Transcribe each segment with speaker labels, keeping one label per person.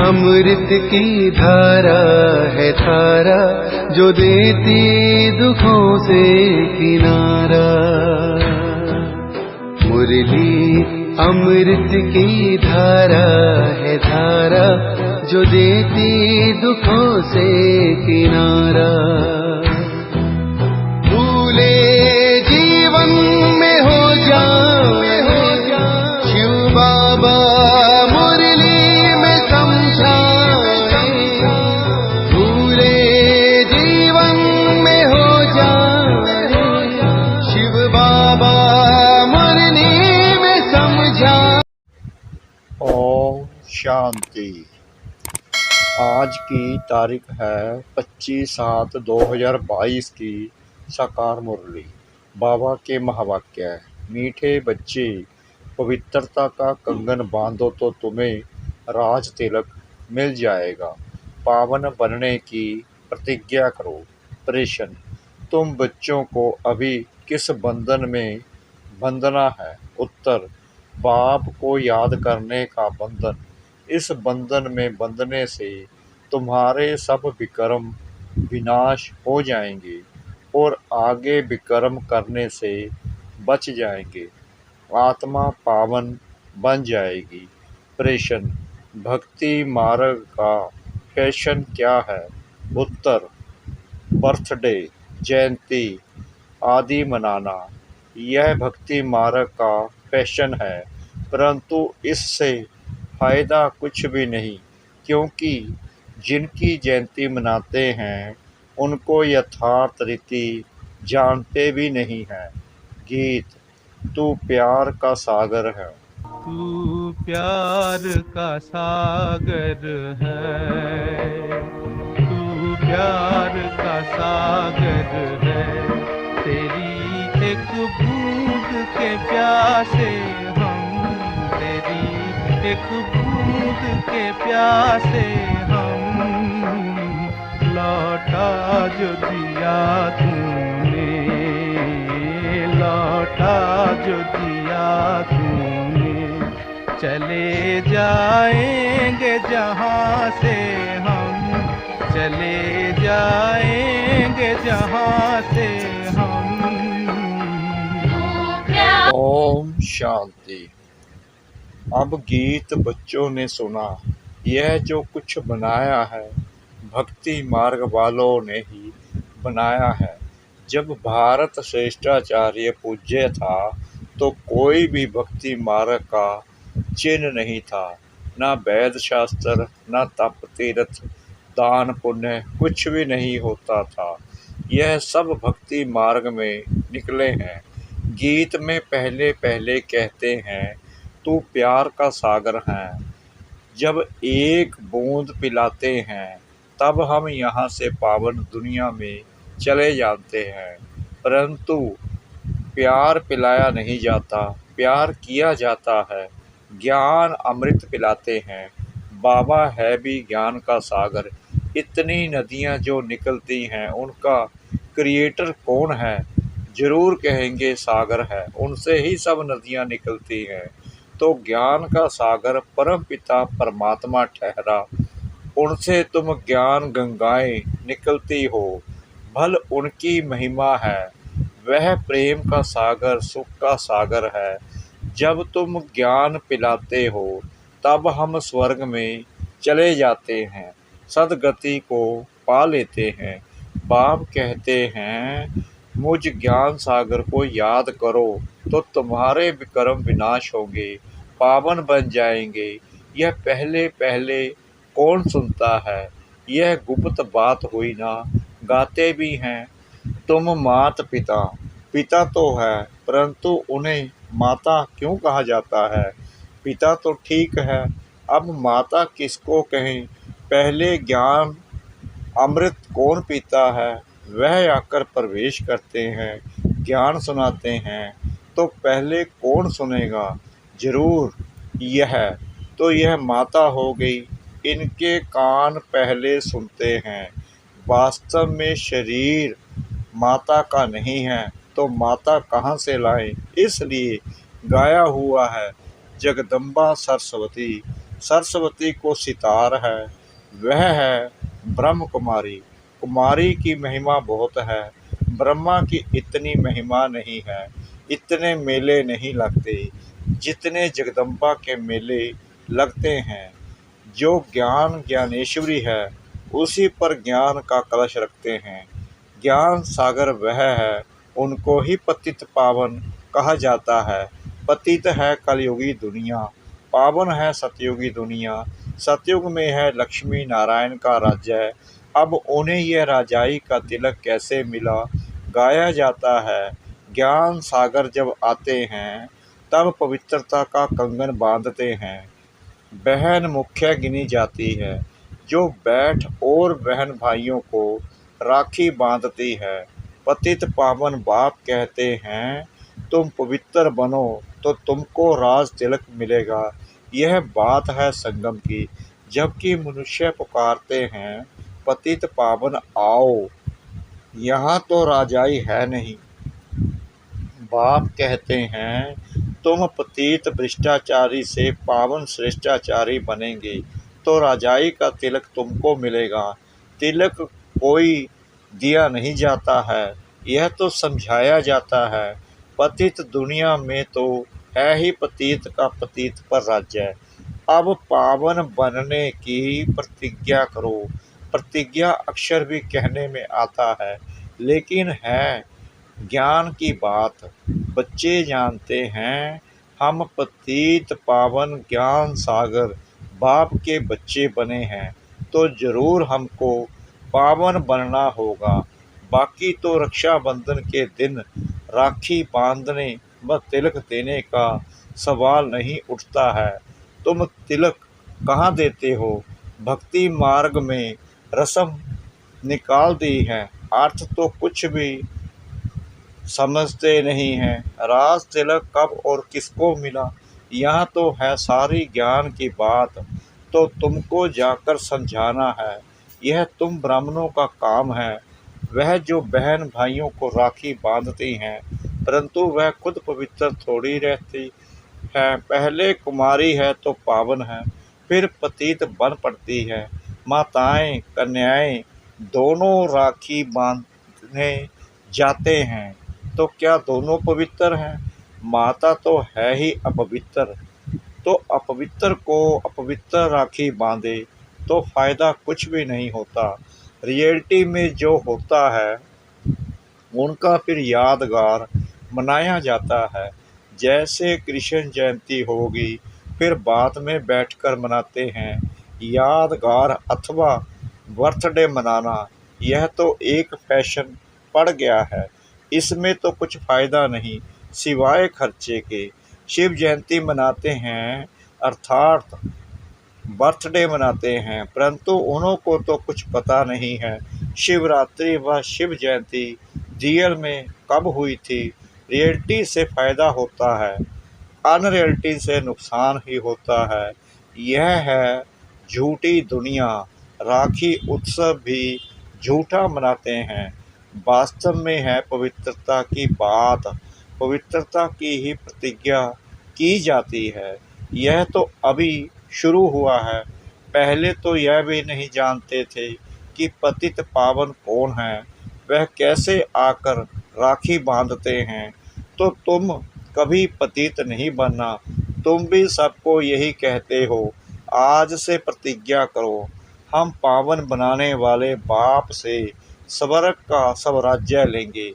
Speaker 1: अमृत की धारा है धारा जो देती दुखों से किनारा। मुरली अमृत की धारा है धारा जो देती दुखों से किनारा। भूले जीवन में हो जाए शिव बाबा मुरली में समझाए। भूले जीवन में हो जाए शिव बाबा मुरली में समझाए।
Speaker 2: ओम शांति। आज की तारीख है 25/7/2022 की साकार मुरली। बाबा के महावाक्य। मीठे बच्चे, पवित्रता का कंगन बांधो तो तुम्हें राज तिलक मिल जाएगा। पावन बनने की प्रतिज्ञा करो। प्रश्न, तुम बच्चों को अभी किस बंधन में बंधना है? उत्तर, बाप को याद करने का बंधन। इस बंधन में बंधने से तुम्हारे सब विकर्म विनाश हो जाएंगे और आगे विकर्म करने से बच जाएंगे। आत्मा पावन बन जाएगी। प्रश्न, भक्ति मार्ग का फैशन क्या है? उत्तर, बर्थडे, जयंती आदि मनाना। यह भक्ति मार्ग का फैशन है, परंतु इससे फायदा कुछ भी नहीं, क्योंकि जिनकी जयंती मनाते हैं उनको यथार्थ रीति जानते भी नहीं हैं। गीत। तू प्यार का सागर है।
Speaker 3: तू प्यार का सागर है, तू प्यार का सागर है। तेरी एक बूंद के प्यासे हम, तेरी एक बूंद के प्यासे हम। लौटा जो दिया तूने, लौटा जो दिया तूने। चले जाएंगे जहाँ से हम, चले जाएंगे जहाँ से हम।
Speaker 2: ओम शांति। अब गीत बच्चों ने सुना। यह जो कुछ बनाया है भक्ति मार्ग वालों ने ही बनाया है। जब भारत श्रेष्ठाचार्य पूज्य था तो कोई भी भक्ति मार्ग का चिन्ह नहीं था। न वेद शास्त्र, न तप तीर्थ, दान पुण्य कुछ भी नहीं होता था। यह सब भक्ति मार्ग में निकले हैं। गीत में पहले पहले कहते हैं, तू प्यार का सागर है। जब एक बूंद पिलाते हैं तब हम यहाँ से पावन दुनिया में चले जाते हैं, परंतु प्यार पिलाया नहीं जाता, प्यार किया जाता है। ज्ञान अमृत पिलाते हैं। बाबा है भी ज्ञान का सागर। इतनी नदियाँ जो निकलती हैं उनका क्रिएटर कौन है? जरूर कहेंगे सागर है, उनसे ही सब नदियाँ निकलती हैं। तो ज्ञान का सागर परम पिता परमात्मा ठहरा, उनसे तुम ज्ञान गंगाएं निकलती हो। भल उनकी महिमा है, वह प्रेम का सागर, सुख का सागर है। जब तुम ज्ञान पिलाते हो तब हम स्वर्ग में चले जाते हैं, सदगति को पा लेते हैं। बाप कहते हैं, मुझ ज्ञान सागर को याद करो तो तुम्हारे विकर्म विनाश होंगे, पावन बन जाएंगे। यह पहले पहले कौन सुनता है? यह गुप्त बात हुई ना, गाते भी हैं। तुम मात पिता, पिता तो है, परंतु उन्हें माता क्यों कहा जाता है? पिता तो ठीक है, अब माता किसको कहें? पहले ज्ञान अमृत कौन पीता है? वह आकर प्रवेश करते हैं, ज्ञान सुनाते हैं, तो पहले कौन सुनेगा? जरूर यह तो यह माता हो गई। इनके कान पहले सुनते हैं। वास्तव में शरीर माता का नहीं है तो माता कहाँ से लाएं? इसलिए गाया हुआ है, जगदम्बा सरस्वती सरस्वती को सितार है, वह है ब्रह्म कुमारी। कुमारी की महिमा बहुत है, ब्रह्मा की इतनी महिमा नहीं है। इतने मेले नहीं लगते जितने जगदम्बा के मेले लगते हैं। जो ज्ञान ज्ञानेश्वरी है, उसी पर ज्ञान का कलश रखते हैं। ज्ञान सागर वह है, उनको ही पतित पावन कहा जाता है। पतित है कलयुगी दुनिया, पावन है सतयुगी दुनिया। सतयुग में है लक्ष्मी नारायण का राज्य। अब उन्हें यह राजाई का तिलक कैसे मिला, गाया जाता है। ज्ञान सागर जब आते हैं, तब पवित्रता का कंगन बांधते हैं। बहन मुख्य गिनी जाती है, जो बैठ और बहन भाइयों को राखी बांधती है। पतित पावन बाप कहते हैं, तुम पवित्र बनो तो तुमको राज तिलक मिलेगा। यह बात है संगम की, जबकि मनुष्य पुकारते हैं, पतित पावन आओ, यहाँ तो राजाई है नहीं। बाप कहते हैं, तुम पतित भ्रष्टाचारी से पावन श्रेष्ठाचारी बनेंगे तो राजाई का तिलक तुमको मिलेगा। तिलक कोई दिया नहीं जाता है, यह तो समझाया जाता है। पतित दुनिया में तो है ही पतित का पतित पर राज्य। अब पावन बनने की प्रतिज्ञा करो। प्रतिज्ञा अक्षर भी कहने में आता है, लेकिन है ज्ञान की बात। बच्चे जानते हैं, हम पतित पावन ज्ञान सागर बाप के बच्चे बने हैं, तो जरूर हमको पावन बनना होगा। बाकी तो रक्षाबंधन के दिन राखी बांधने व तिलक देने का सवाल नहीं उठता है। तुम तिलक कहाँ देते हो? भक्ति मार्ग में रस्म निकाल दी है, अर्थ तो कुछ भी समझते नहीं हैं। राज तिलक कब और किसको मिला, यहाँ तो है सारी ज्ञान की बात, तो तुमको जाकर समझाना है। यह तुम ब्राह्मणों का काम है। वह जो बहन भाइयों को राखी बांधती हैं, परंतु वह खुद पवित्र थोड़ी रहती है। पहले कुमारी है तो पावन है, फिर पतित बन पड़ती है। माताएं कन्याएं दोनों राखी बांधने जाते हैं, तो क्या दोनों पवित्र हैं? माता तो है ही अपवित्र, तो अपवित्र को अपवित्र राखी बांधे तो फायदा कुछ भी नहीं होता। रियलिटी में जो होता है उनका फिर यादगार मनाया जाता है। जैसे कृष्ण जयंती होगी, फिर बाद में बैठकर मनाते हैं। यादगार अथवा बर्थडे मनाना, यह तो एक फैशन पड़ गया है। इसमें तो कुछ फ़ायदा नहीं सिवाय खर्चे के। शिव जयंती मनाते हैं, अर्थात बर्थडे मनाते हैं, परंतु उन्हों को तो कुछ पता नहीं है शिवरात्रि व शिव जयंती रियल में कब हुई थी। रियलिटी से फ़ायदा होता है, अनरियलिटी से नुकसान ही होता है। यह है झूठी दुनिया। राखी उत्सव भी झूठा मनाते हैं। वास्तव में है पवित्रता की बात, पवित्रता की ही प्रतिज्ञा की जाती है। यह तो अभी शुरू हुआ है। पहले तो यह भी नहीं जानते थे कि पतित पावन कौन है, वह कैसे आकर राखी बांधते हैं। तो तुम कभी पतित नहीं बनना। तुम भी सबको यही कहते हो। आज से प्रतिज्ञा करो, हम पावन बनाने वाले बाप से स्वर्ग का सब राज्य लेंगे,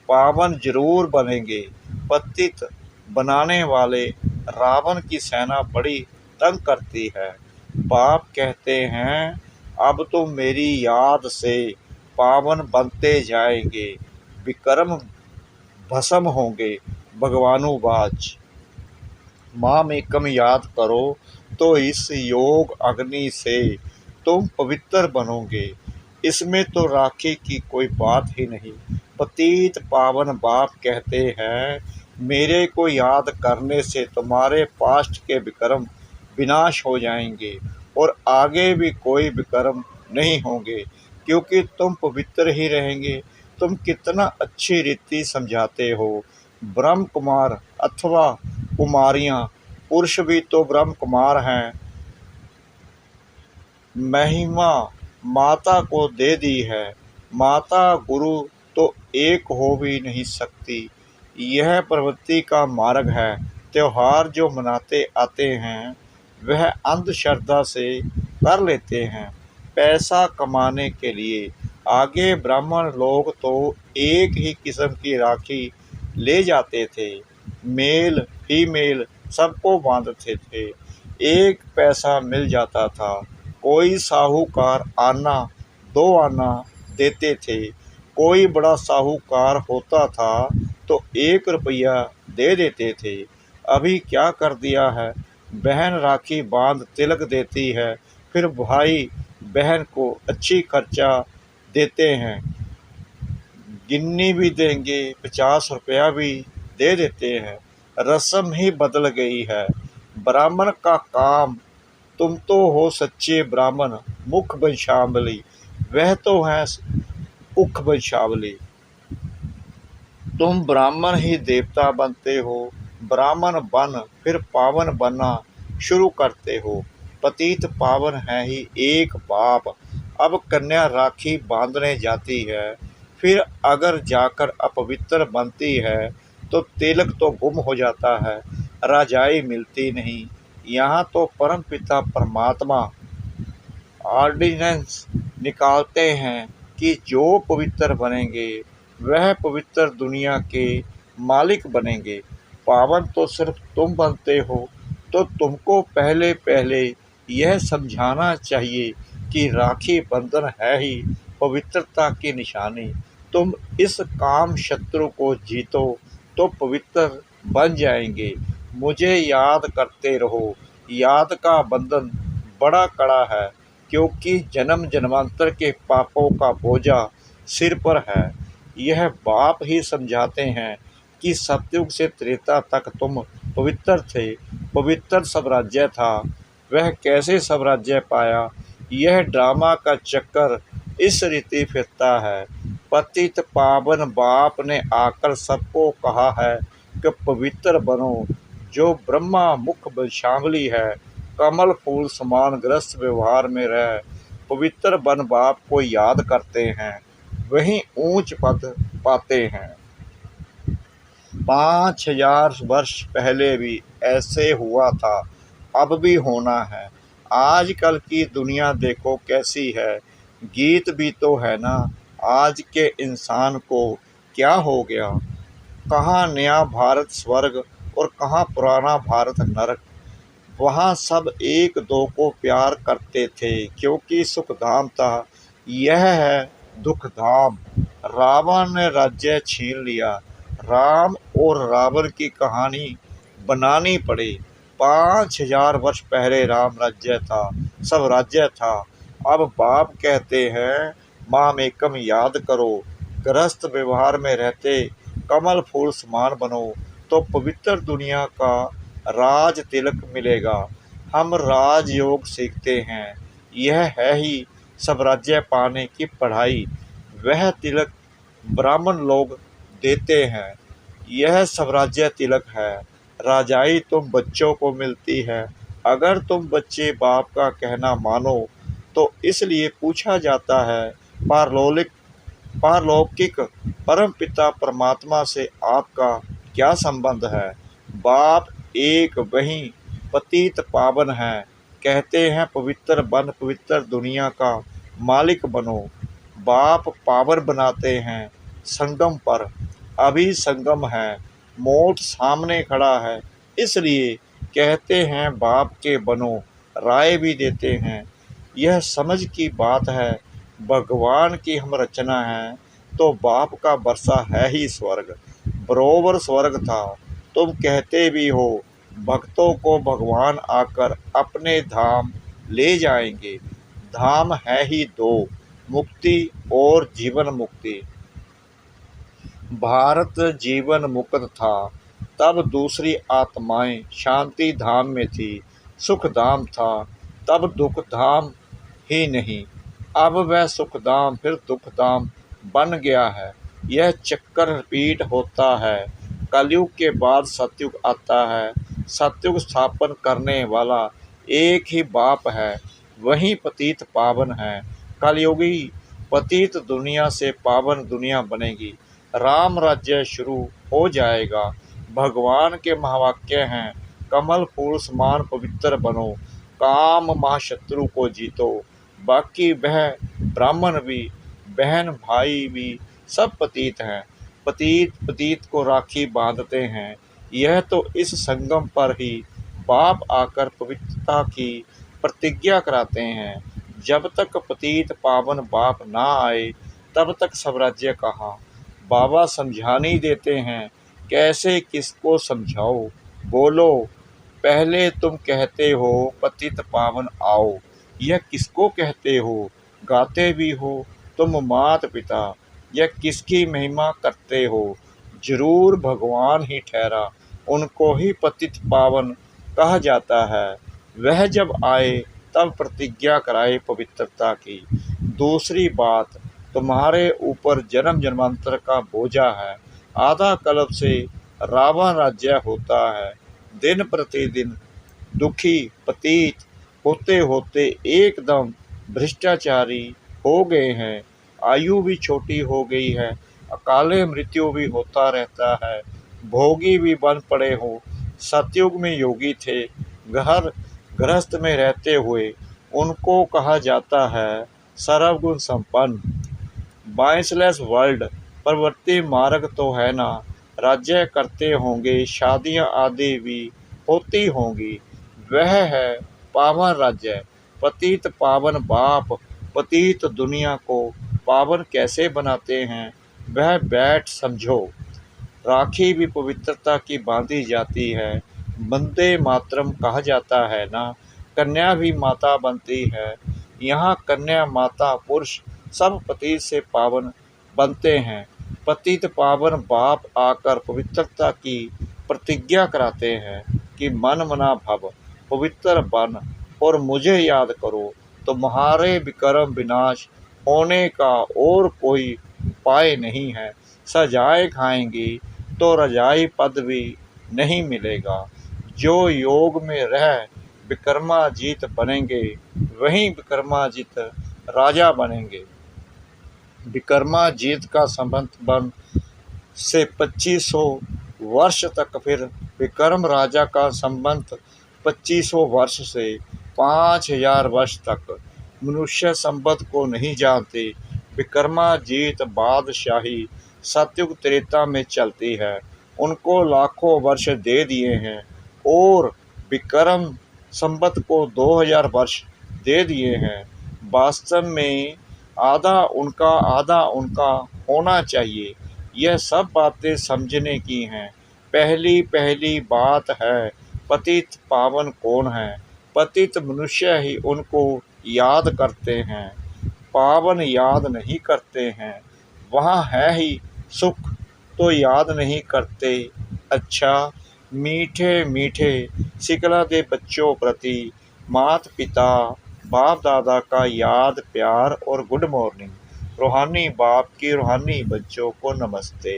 Speaker 2: पावन जरूर बनेंगे। पतित बनाने वाले रावण की सेना बड़ी तंग करती है। बाप कहते हैं, अब तो मेरी याद से पावन बनते जाएंगे, विक्रम भस्म होंगे भगवानुवाच। माम एकम याद करो तो इस योग अग्नि से तुम पवित्र बनोगे। इसमें तो राखी की कोई बात ही नहीं। पतित पावन बाप कहते हैं, मेरे को याद करने से तुम्हारे पास्ट के विक्रम विनाश हो जाएंगे और आगे भी कोई विक्रम नहीं होंगे, क्योंकि तुम पवित्र ही रहेंगे। तुम कितना अच्छी रीति समझाते हो। ब्रह्म कुमार अथवा कुमारियाँ, पुरुष भी तो ब्रह्म कुमार हैं। महिमा माता को दे दी है। माता गुरु तो एक हो भी नहीं सकती। यह प्रवृत्ति का मार्ग है। त्योहार जो मनाते आते हैं वह अंधश्रद्धा से कर लेते हैं, पैसा कमाने के लिए। आगे ब्राह्मण लोग तो एक ही किस्म की राखी ले जाते थे, मेल फीमेल सबको बांधते थे, एक पैसा मिल जाता था। कोई साहूकार आना 2 आना देते थे, कोई बड़ा साहूकार होता था तो 1 रुपया दे देते थे। अभी क्या कर दिया है, बहन राखी बांध तिलक देती है, फिर भाई बहन को अच्छी खर्चा देते हैं, गिन्नी भी देंगे, 50 रुपया भी दे देते हैं। रस्म ही बदल गई है। ब्राह्मण का काम, तुम तो हो सच्चे ब्राह्मण, मुख वंशावली, वह तो है उख वंशावली। तुम ब्राह्मण ही देवता बनते हो, ब्राह्मण बन फिर पावन बनना शुरू करते हो। पतित पावन है ही एक बाप। अब कन्या राखी बांधने जाती है, फिर अगर जाकर अपवित्र बनती है तो तिलक तो गुम हो जाता है, राजाई मिलती नहीं। यहाँ तो परमपिता परमात्मा ऑर्डिनेंस निकालते हैं कि जो पवित्र बनेंगे वह पवित्र दुनिया के मालिक बनेंगे। पावन तो सिर्फ तुम बनते हो, तो तुमको पहले पहले यह समझाना चाहिए कि राखी बंधन है ही पवित्रता की निशानी। तुम इस काम शत्रु को जीतो तो पवित्र बन जाएंगे। मुझे याद करते रहो। याद का बंधन बड़ा कड़ा है, क्योंकि जन्म जन्मांतर के पापों का बोझा सिर पर है। यह बाप ही समझाते हैं कि सतयुग से त्रेता तक तुम पवित्र थे, पवित्र स्वराज्य था। वह कैसे स्वराज्य पाया, यह ड्रामा का चक्कर इस रीति फिरता है। पतित पावन बाप ने आकर सबको कहा है कि पवित्र बनो। जो ब्रह्मा मुख वंशावली है, कमल फूल समान ग्रस्त व्यवहार में रह पवित्र बन बाप को याद करते हैं, वहीं ऊंच पद पाते हैं। 5000 वर्ष पहले भी ऐसे हुआ था, अब भी होना है। आजकल की दुनिया देखो कैसी है। गीत भी तो है ना, आज के इंसान को क्या हो गया। कहाँ नया भारत स्वर्ग और कहाँ पुराना भारत नरक। वहाँ सब एक दो को प्यार करते थे क्योंकि सुखधाम था, यह है दुखधाम। रावण ने राज्य छीन लिया, राम और रावण की कहानी बनानी पड़ी। 5000 वर्ष पहले राम राज्य था, सब राज्य था। अब बाप कहते हैं मामेकम याद करो, गृहस्थ व्यवहार में रहते कमल फूल समान बनो तो पवित्र दुनिया का राज तिलक मिलेगा। हम राजयोग सीखते हैं, यह है ही स्वराज्य पाने की पढ़ाई। वह तिलक ब्राह्मण लोग देते हैं, यह स्वराज्य तिलक है। राजाई तुम बच्चों को मिलती है। अगर तुम बच्चे बाप का कहना मानो तो इसलिए पूछा जाता है पारलौकिक परमपिता परमात्मा से आपका क्या संबंध है। बाप एक वही पतित पावन है, कहते हैं पवित्र बन पवित्र दुनिया का मालिक बनो। बाप पावन बनाते हैं संगम पर, अभी संगम है, मौत सामने खड़ा है, इसलिए कहते हैं बाप के बनो, राय भी देते हैं। यह समझ की बात है, भगवान की हम रचना है तो बाप का वर्षा है ही स्वर्ग, बरोबर स्वर्ग था। तुम कहते भी हो भक्तों को भगवान आकर अपने धाम ले जाएंगे। धाम है ही 2, मुक्ति और जीवन मुक्ति। भारत जीवन मुक्त था, तब दूसरी आत्माएं शांति धाम में थी, सुख धाम था, तब दुख धाम ही नहीं। अब वह सुख धाम फिर दुख धाम बन गया है। यह चक्कर रिपीट होता है। कलयुग के बाद सतयुग आता है। सतयुग स्थापन करने वाला एक ही बाप है। वही पतित पावन है। कलयुगी पतित दुनिया से पावन दुनिया बनेगी। राम राज्य शुरू हो जाएगा। भगवान के महावाक्य हैं, कमल फूल समान पवित्र बनो, काम महाशत्रु को जीतो। बाकी वह ब्राह्मण भी, बहन भाई भी सब पतित हैं। पतित पतित को राखी बांधते हैं। यह तो इस संगम पर ही बाप आकर पवित्रता की प्रतिज्ञा कराते हैं। जब तक पतित पावन बाप ना आए तब तक स्वराज्य कहाँ। बाबा समझाने ही देते हैं, कैसे किसको समझाओ, बोलो। पहले तुम कहते हो पतित पावन आओ, यह किसको कहते हो? गाते भी हो तुम मात पिता, यह किसकी महिमा करते हो? जरूर भगवान ही ठहरा, उनको ही पतित पावन कहा जाता है। वह जब आए तब प्रतिज्ञा कराए पवित्रता की। दूसरी बात, तुम्हारे ऊपर जन्म जन्मांतर का बोझा है। आधा कल्प से रावण राज्य होता है। दिन प्रतिदिन दुखी पतित होते होते एकदम भ्रष्टाचारी हो गए हैं। आयु भी छोटी हो गई है। अकाले मृत्यु भी होता रहता है। भोगी भी बन पड़े हो। सतयुग में योगी थे, घर गृहस्थ में रहते हुए उनको कहा जाता है सर्वगुण संपन्न। बाइसलेस वर्ल्ड प्रवृत्ति मार्ग तो है ना। राज्य करते होंगे, शादियां आदि भी होती होंगी। वह है पावन राज्य। पतित पावन बाप पतित दुनिया को पावन कैसे बनाते हैं, वह बैठ समझो। राखी भी पवित्रता की बांधी जाती है। वंदे मातरम कहा जाता है ना। कन्या भी माता बनती है। यहाँ कन्या माता पुरुष सब पतित से पावन बनते हैं। पतित पावन बाप आकर पवित्रता की प्रतिज्ञा कराते हैं कि मन मना भव, पवित्र बन और मुझे याद करो, तुम्हारे विक्रम विनाश होने का और कोई उपाय नहीं है। सजाए खाएंगी तो रजाई पद भी नहीं मिलेगा। जो योग में रह विक्रमाजीत बनेंगे, वहीं विक्रमाजीत राजा बनेंगे। विक्रमाजीत का संबंध बन से 2500 वर्ष तक, फिर विक्रम राजा का संबंध 2500 वर्ष से 5000 वर्ष तक। मनुष्य संबंध को नहीं जानते। विक्रमाजीत बादशाही सतयुग त्रेता में चलती है। उनको लाखों वर्ष दे दिए हैं और विक्रम संबत को 2000 वर्ष दे दिए हैं। वास्तव में आधा उनका होना चाहिए। यह सब बातें समझने की हैं। पहली पहली बात है, पतित पावन कौन है? पतित मनुष्य ही उनको याद करते हैं, पावन याद नहीं करते हैं। वहाँ है ही सुख तो याद नहीं करते। अच्छा, मीठे मीठे सिकला दे बच्चों प्रति माता पिता बाप दादा का याद प्यार और गुड मॉर्निंग। रूहानी बाप की रूहानी बच्चों को नमस्ते।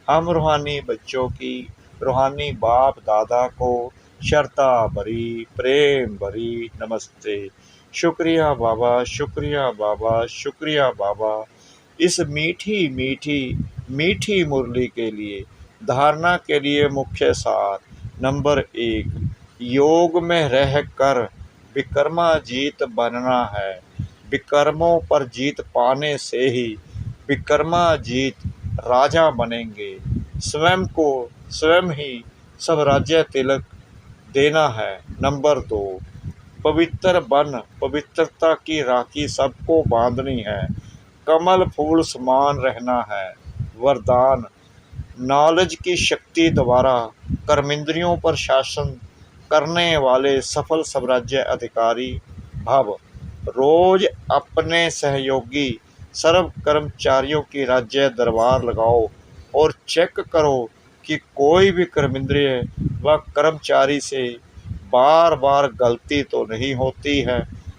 Speaker 2: हम रूहानी बच्चों की रूहानी बाप दादा को श्रद्धा भरी प्रेम भरी नमस्ते। शुक्रिया बाबा, शुक्रिया बाबा, शुक्रिया बाबा, इस मीठी मीठी मीठी मुरली के लिए। धारणा के लिए मुख्य सार। नंबर 1, योग में रह कर विक्रमाजीत बनना है। विक्रमों पर जीत पाने से ही विक्रमाजीत राजा बनेंगे। स्वयं को स्वयं ही सब राज्य तिलक देना है। नंबर 2, पवित्र बन, पवित्रता की राखी सबको बांधनी है। कमल फूल समान रहना है। वरदान, नॉलेज की शक्ति द्वारा कर्मेंद्रियों पर शासन करने वाले सफल स्वराज्य अधिकारी भव। रोज अपने सहयोगी सर्व कर्मचारियों की राज्य दरबार लगाओ और चेक करो कि कोई भी कर्मेंद्रिय व कर्मचारी से बार बार गलती तो नहीं होती है,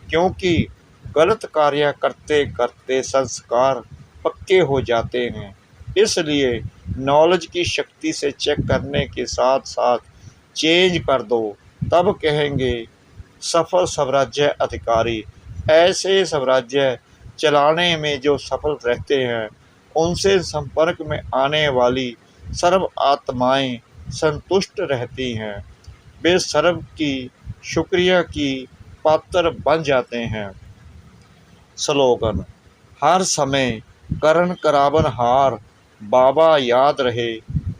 Speaker 2: क्योंकि गलत कार्य करते करते संस्कार पक्के हो जाते हैं। इसलिए नॉलेज की शक्ति से चेक करने के साथ साथ चेंज कर दो, तब कहेंगे सफल स्वराज्य अधिकारी। ऐसे साम्राज्य चलाने में जो सफल रहते हैं, उनसे संपर्क में आने वाली सर्व आत्माएं संतुष्ट रहती हैं। वे सर्व की शुक्रिया की पात्र बन जाते हैं। स्लोगन: हर समय करण करावन हार, बाबा याद रहे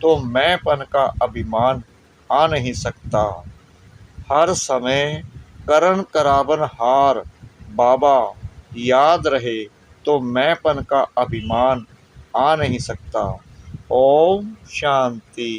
Speaker 2: तो मैंपन का अभिमान आ नहीं सकता। हर समय करण करावन हार, बाबा याद रहे तो मैंपन का अभिमान आ नहीं सकता। ओम शांति।